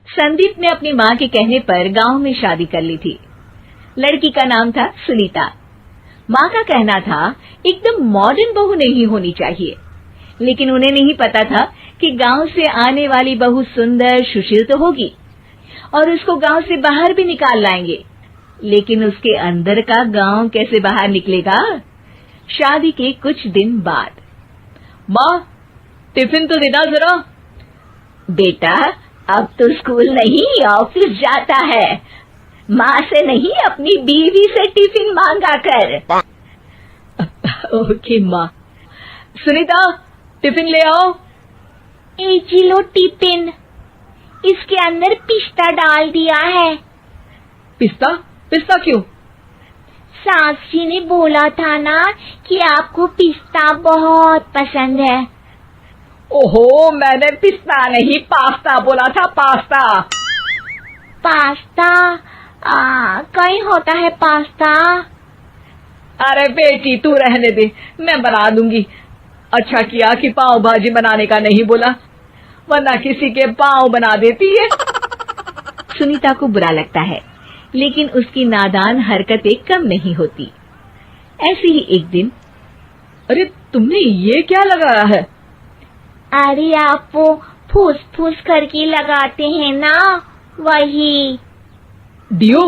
संदीप ने अपनी माँ के कहने पर गांव में शादी कर ली थी। लड़की का नाम था सुनीता। माँ का कहना था एकदम मॉडर्न बहू नहीं होनी चाहिए, लेकिन उन्हें नहीं पता था कि गांव से आने वाली बहू सुंदर सुशील तो होगी और उसको गांव से बाहर भी निकाल लाएंगे, लेकिन उसके अंदर का गांव कैसे बाहर निकलेगा। शादी के कुछ दिन बाद, माँ टिफिन तो देना जरा। बेटा अब तो स्कूल नहीं ऑफिस जाता है, माँ से नहीं अपनी बीवी से टिफिन मांगा कर। ओके माँ। सुनीता टिफिन ले आओ। एक लो टिफिन, इसके अंदर पिस्ता डाल दिया है। पिस्ता? पिस्ता क्यों? सास जी ने बोला था ना कि आपको पिस्ता बहुत पसंद है। ओहो, मैंने पिस्ता नहीं पास्ता बोला था, पास्ता। पास्ता? कहीं होता है पास्ता? अरे बेटी तू रहने दे, मैं बना दूंगी। अच्छा किया कि पाव भाजी बनाने का नहीं बोला, वरना किसी के पाव बना देती है। सुनीता को बुरा लगता है, लेकिन उसकी नादान हरकतें कम नहीं होती। ऐसे ही एक दिन, अरे तुमने ये क्या लगाया है? अरे आप वो फूस फूस करके लगाते हैं ना, वही। डियो?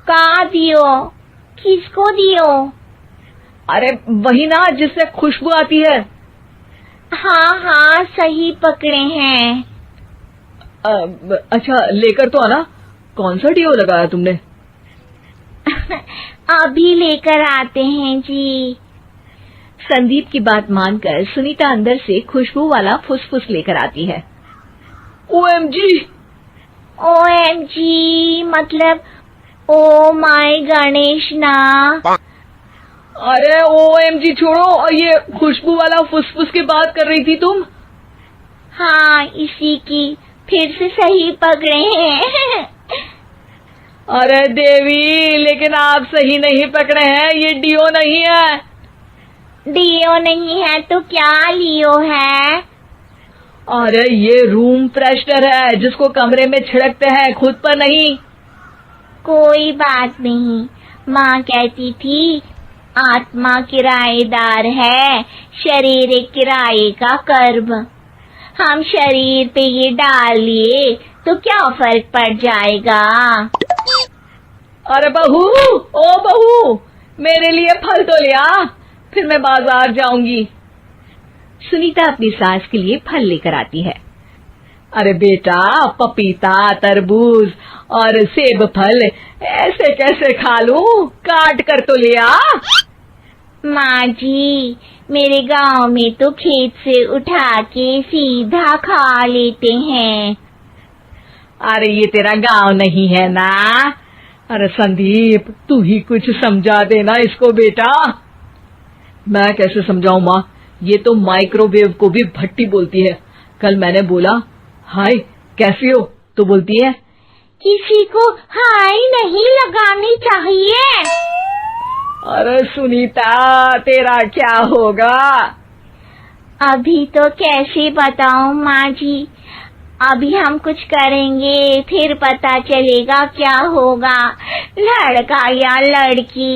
का दियो? किसको दियो? अरे वही ना जिससे खुशबू आती है। हाँ सही पकड़े हैं। अच्छा लेकर तो आना। कौन सा डियो लगाया तुमने? अभी लेकर आते हैं जी। संदीप की बात मानकर सुनीता अंदर से खुशबू वाला फुसफुस लेकर आती है। ओएमजी! ओएमजी मतलब ओ माय गणेश ना। अरे ओएमजी छोड़ो, और ये खुशबू वाला फुसफुस की बात कर रही थी तुम? हाँ इसी की, फिर से सही पकड़े हैं। अरे देवी, लेकिन आप सही नहीं पकड़े हैं, ये डियो नहीं है। डियो नहीं है तो क्या लियो है? अरे ये रूम फ्रेशनर है, जिसको कमरे में छिड़कते हैं, खुद पर नहीं। कोई बात नहीं, माँ कहती थी आत्मा किराएदार है, शरीर एक किराए का कर्म। हम शरीर पे ये डाल लिए तो क्या फर्क पड़ जाएगा। अरे बहू, ओ बहू, मेरे लिए फल तो ले आ, फिर मैं बाजार जाऊंगी। सुनीता अपनी सास के लिए फल लेकर आती है। अरे बेटा, पपीता, तरबूज और सेब फल ऐसे कैसे खा लूं? काट कर तो ले आ। माँ जी, मेरे गांव में तो खेत से उठा के सीधा खा लेते हैं। अरे ये तेरा गांव नहीं है ना। अरे संदीप, तू ही कुछ समझा देना इसको बेटा। मैं कैसे समझाऊं माँ, ये तो माइक्रोवेव को भी भट्टी बोलती है। कल मैंने बोला हाय कैसी हो, तो बोलती है किसी को हाय नहीं लगानी चाहिए। अरे सुनीता, तेरा क्या होगा? अभी तो कैसे बताऊं माँ जी, अभी हम कुछ करेंगे फिर पता चलेगा क्या होगा, लड़का या लड़की।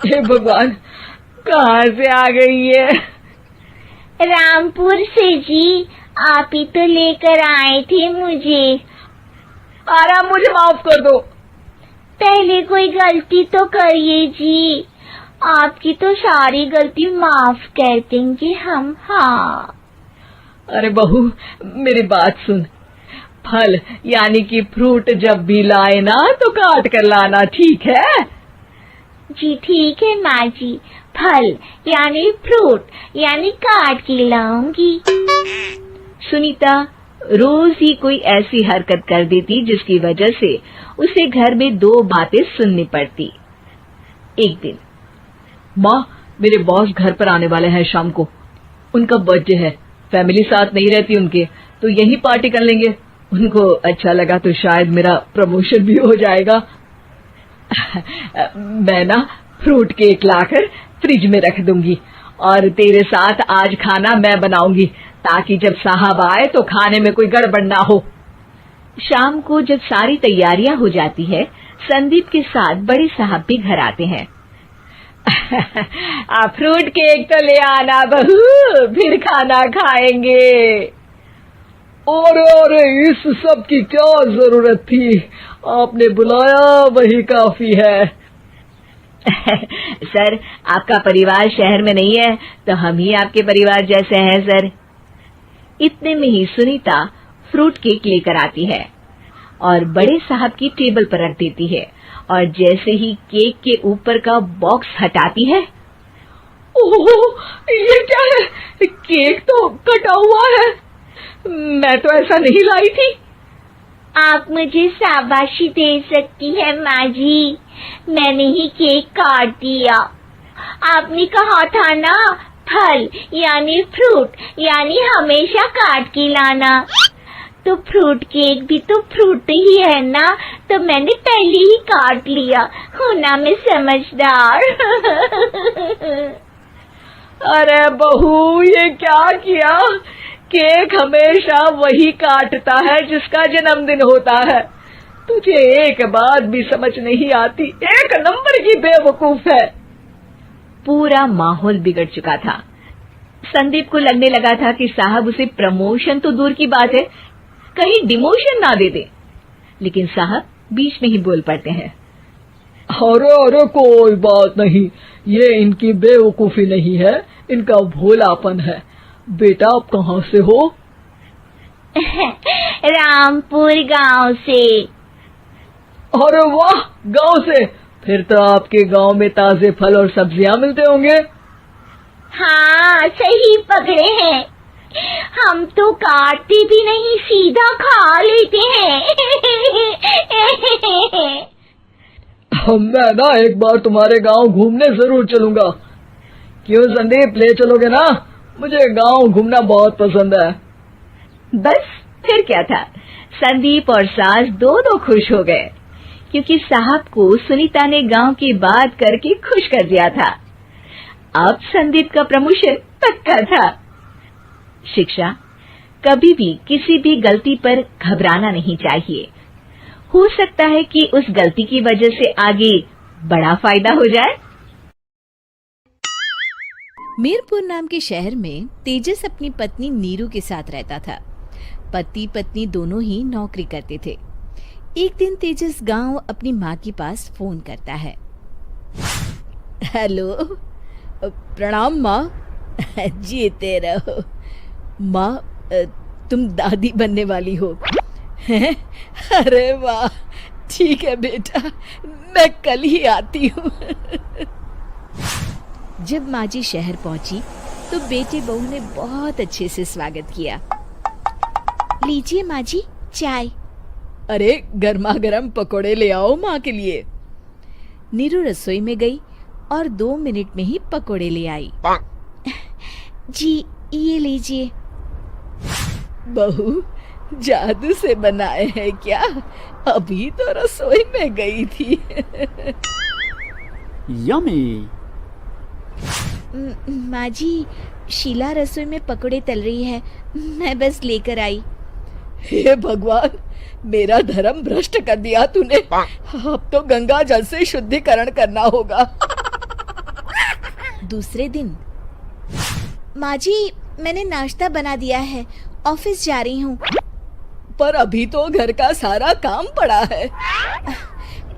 हे भगवान, कहाँ से आ गई है? रामपुर से जी, आप ही तो लेकर आए थे मुझे। अरे मुझे माफ कर दो। पहले कोई गलती तो करिए जी, आपकी तो सारी गलती माफ कर देंगे हम। हाँ अरे बहू, मेरी बात सुन। फल यानी कि फ्रूट जब भी लाए ना तो काट कर लाना, ठीक है? जी ठीक है माँ जी, फल यानी फ्रूट यानी काट के लाऊंगी। सुनीता रोज ही कोई ऐसी हरकत कर देती जिसकी वजह से उसे घर में दो बातें सुननी पड़ती। एक दिन, माँ मेरे बॉस घर पर आने वाले हैं शाम को, उनका बर्थडे है, फैमिली साथ नहीं रहती उनके, तो यही पार्टी कर लेंगे। उनको अच्छा लगा तो शायद मेरा प्रमोशन भी हो जाएगा। मैं ना फ्रूट केक लाकर फ्रिज में रख दूंगी और तेरे साथ आज खाना मैं बनाऊंगी, ताकि जब साहब आए तो खाने में कोई गड़बड़ ना हो। शाम को जब सारी तैयारियां हो जाती है, संदीप के साथ बड़े साहब भी घर आते हैं। फ्रूट केक तो ले आना बहू, फिर खाना खाएंगे। और इस सब की क्या जरूरत थी, आपने बुलाया वही काफी है। सर, आपका परिवार शहर में नहीं है तो हम ही आपके परिवार जैसे हैं सर। इतने में ही सुनीता फ्रूट केक लेकर आती है और बड़े साहब की टेबल पर रख देती है, और जैसे ही केक के ऊपर का बॉक्स हटाती है, ओह, ये क्या है? केक तो कटा हुआ है, मैं तो ऐसा नहीं लाई थी। आप मुझे शाबाशी दे सकती है माँ जी, मैंने ही केक काट दिया। आपने कहा था ना, फल यानी फ्रूट यानी हमेशा काट के लाना, तो फ्रूट केक भी तो फ्रूट ही है ना, तो मैंने पहले ही काट लिया। होना मैं समझदार। अरे बहू, ये क्या किया? केक हमेशा वही काटता है जिसका जन्मदिन होता है। तुझे एक बात भी समझ नहीं आती, एक नंबर की बेवकूफ है। पूरा माहौल बिगड़ चुका था। संदीप को लगने लगा था कि साहब उसे प्रमोशन तो दूर की बात है, कहीं डिमोशन ना दे दे, लेकिन साहब बीच में ही बोल पड़ते हैं। अरे कोई बात नहीं, ये इनकी बेवकूफी नहीं है, इनका भोलापन है। बेटा, आप कहाँ से हो? रामपुर गांव से। अरे वाह, गांव से? फिर तो आपके गांव में ताजे फल और सब्जियां मिलते होंगे। हाँ, सही पकड़े हैं। हम तो काटते भी नहीं, सीधा खा लेते हैं। मैं ना एक बार तुम्हारे गांव घूमने जरूर चलूंगा। क्यों संदीप, ले चलोगे ना? मुझे गांव घूमना बहुत पसंद है। बस फिर क्या था, संदीप और सास दोनों खुश हो गए, क्योंकि साहब को सुनीता ने गांव की बात करके खुश कर दिया था। अब संदीप का प्रमोशन पक्का था। शिक्षा, कभी भी किसी भी गलती पर घबराना नहीं चाहिए। हो सकता है कि उस गलती की वजह से आगे बड़ा फायदा हो जाए। मीरपुर नाम के शहर में तेजस अपनी पत्नी नीरू के साथ रहता था। पति पत्नी दोनों ही नौकरी करते थे। एक दिन तेजस गांव अपनी माँ के पास फोन करता है। हेलो, प्रणाम माँ। जीते रहो माँ, तुम दादी बनने वाली हो। अरे वाह, ठीक है बेटा, मैं कल ही आती हूँ। जब माँ जी शहर पहुंची तो बेटे बहू ने बहुत अच्छे से स्वागत किया। लीजिए माँ जी, चाय। अरे गर्मा गर्म पकोड़े ले आओ माँ के लिए। नीरू रसोई में गई और 2 मिनट में ही पकोड़े ले आई। जी ये लीजिए। बहू, जादू से बनाए हैं क्या? अभी तो रसोई में गई थी। यम्मी। माँ जी, शीला रसोई में पकोड़े तल रही है, मैं बस लेकर आई। हे भगवान, मेरा धर्म भ्रष्ट कर दिया तूने। अब तो गंगा जल से शुद्धिकरण करना होगा। दूसरे दिन, माँ जी मैंने नाश्ता बना दिया है, ऑफिस जा रही हूँ। पर अभी तो घर का सारा काम पड़ा है।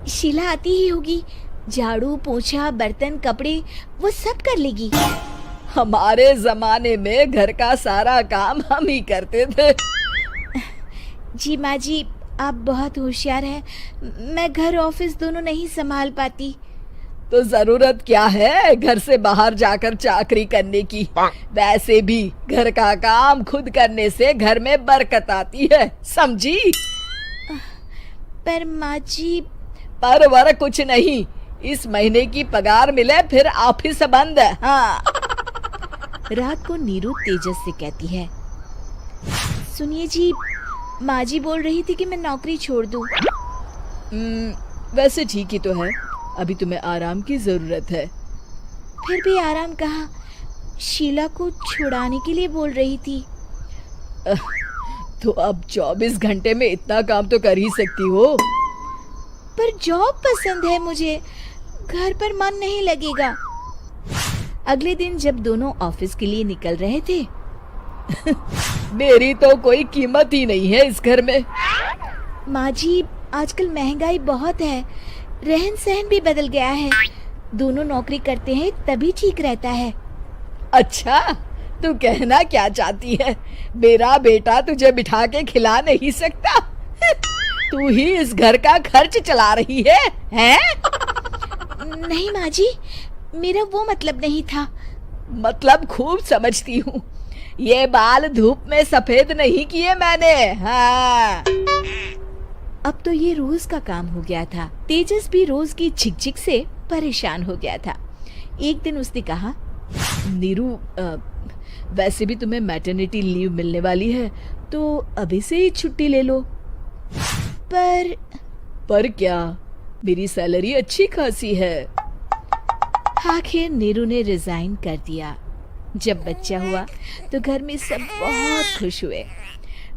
शीला आती ही होगी, झाड़ू पोछा बर्तन कपड़े वो सब कर लेगी। हमारे जमाने में घर का सारा काम हम ही करते थे। जी माँ जी, आप बहुत होशियार हैं, मैं घर ऑफिस दोनों नहीं संभाल पाती। तो जरूरत क्या है घर से बाहर जाकर चाकरी करने की? वैसे भी घर का काम खुद करने से घर में बरकत आती है, समझी? पर माँ जी। पर वर कुछ नहीं, इस महीने की पगार मिले फिर ऑफिस बंद है। हाँ। रात को नीरू तेजस से कहती है, सुनिए जी, माँ जी बोल रही थी कि मैं नौकरी छोड़ दूं। वैसे ठीक ही तो है, अभी तुम्हें आराम की जरूरत है। फिर भी आराम कहाँ, शीला को छुड़ाने के लिए बोल रही थी। तो अब 24 घंटे में इतना काम तो कर ही सकती हो। पर जॉब पसंद है मुझे, घर पर मन नहीं लगेगा। अगले दिन जब दोनों ऑफिस के लिए निकल रहे थे, मेरी तो कोई कीमत ही नहीं है इस घर में। माँ जी, आजकल महंगाई बहुत है, रहन सहन भी बदल गया है। दोनों नौकरी करते हैं तभी ठीक रहता है। अच्छा, तू कहना क्या चाहती है? मेरा बेटा तुझे बिठा के खिला नहीं सकता? तू ही इस घर का खर्च चला रही है, हैं? नहीं माँ जी, मेरा वो मतलब नहीं था। मतलब खूब समझती हूँ। ये बाल धूप में सफेद नहीं किए मैंने। हाँ। अब तो ये रोज का काम हो गया था। तेजस भी रोज की झिकझिक से परेशान हो गया था। एक दिन उसने कहा, नीरू, वैसे भी तुम्हें मैटरनिटी लीव मिलने वाली है, तो अभी से ही छुट्टी ले लो। पर क्या? मेरी सैलरी अच्छी खासी है। आखिर नीरू ने रिजाइन कर दिया। जब बच्चा हुआ तो घर में सब बहुत खुश हुए।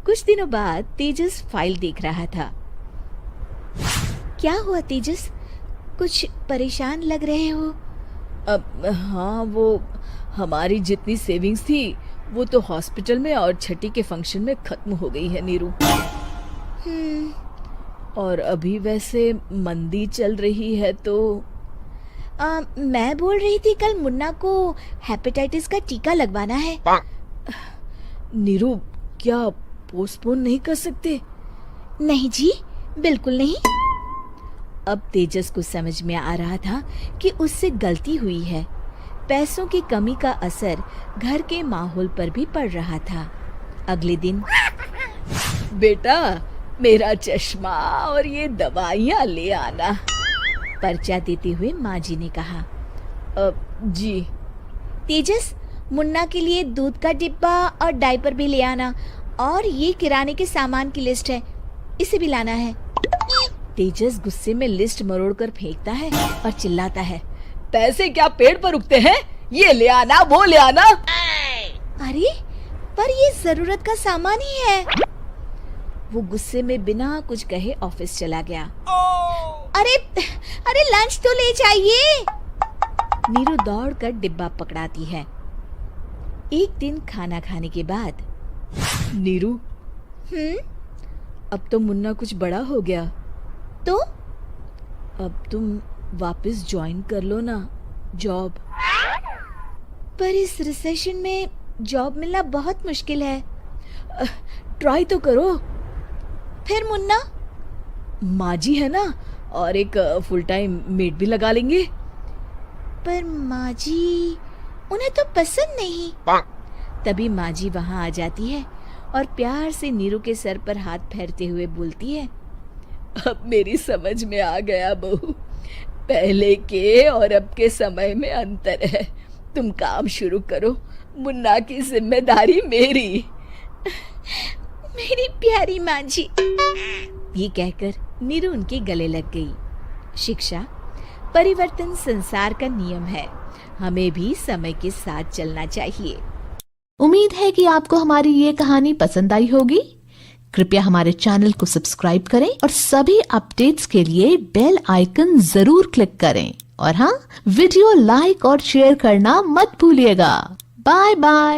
कुछ दिनों बाद तेजस फाइल देख रहा था। क्या हुआ तेजस, कुछ परेशान लग रहे हो? हाँ, वो हमारी जितनी सेविंग्स थी वो तो हॉस्पिटल में और छठी के फंक्शन में खत्म हो गई है नीरू। और अभी वैसे मंदी चल रही है तो मैं बोल रही थी कल मुन्ना को हेपेटाइटिस का टीका लगवाना है। नीरू, क्या पोस्टपोन नहीं कर सकते? नहीं जी, बिल्कुल नहीं। अब तेजस को समझ में आ रहा था कि उससे गलती हुई है। पैसों की कमी का असर घर के माहौल पर भी पड़ रहा था। अगले दिन, बेटा मेरा चश्मा और ये दवाइयाँ ले आना, पर्चा देते हुए माँ जी ने कहा। जी। तेजस, मुन्ना के लिए दूध का डिब्बा और डायपर भी ले आना, और ये किराने के सामान की लिस्ट है, इसे भी लाना है। तेजस गुस्से में लिस्ट मरोड़कर फेंकता है और चिल्लाता है, पैसे क्या पेड़ पर उगते हैं? ये ले आना, वो ले आना। अरे, पर ये जरूरत का सामान ही है। वो गुस्से में बिना कुछ कहे ऑफिस चला गया। अरे लंच तो ले जाइए। नीरू दौड़कर डिब्बा पकड़ाती है। एक दिन खाना खाने के बाद, नीरू, अब तो मुन्ना कुछ बड़ा हो गया, तो अब तुम वापस ज्वाइन कर लो ना जॉब। पर इस रिसेशन में जॉब मिलना बहुत मुश्किल है। ट्राई तो करो। फिर मुन्ना? माँ जी है ना, और एक फुल टाइम मेड भी लगा लेंगे। पर माँ जी, उन्हें तो पसंद नहीं। तभी माँ जी वहाँ आ जाती है और प्यार से नीरू के सर पर हाथ फेरते हुए बोलती है, अब मेरी समझ में आ गया बहू, पहले के और अब के समय में अंतर है। तुम काम शुरू करो, मुन्ना की जिम्मेदारी मेरी। मेरी प्यारी माँ जी। ये कहकर नीरू उनके गले लग गई। शिक्षा, परिवर्तन संसार का नियम है, हमें भी समय के साथ चलना चाहिए। उम्मीद है कि आपको हमारी ये कहानी पसंद आई होगी। कृपया हमारे चैनल को सब्सक्राइब करें और सभी अपडेट्स के लिए बेल आइकन जरूर क्लिक करें। और हाँ, वीडियो लाइक और शेयर करना मत भूलिएगा। Bye bye.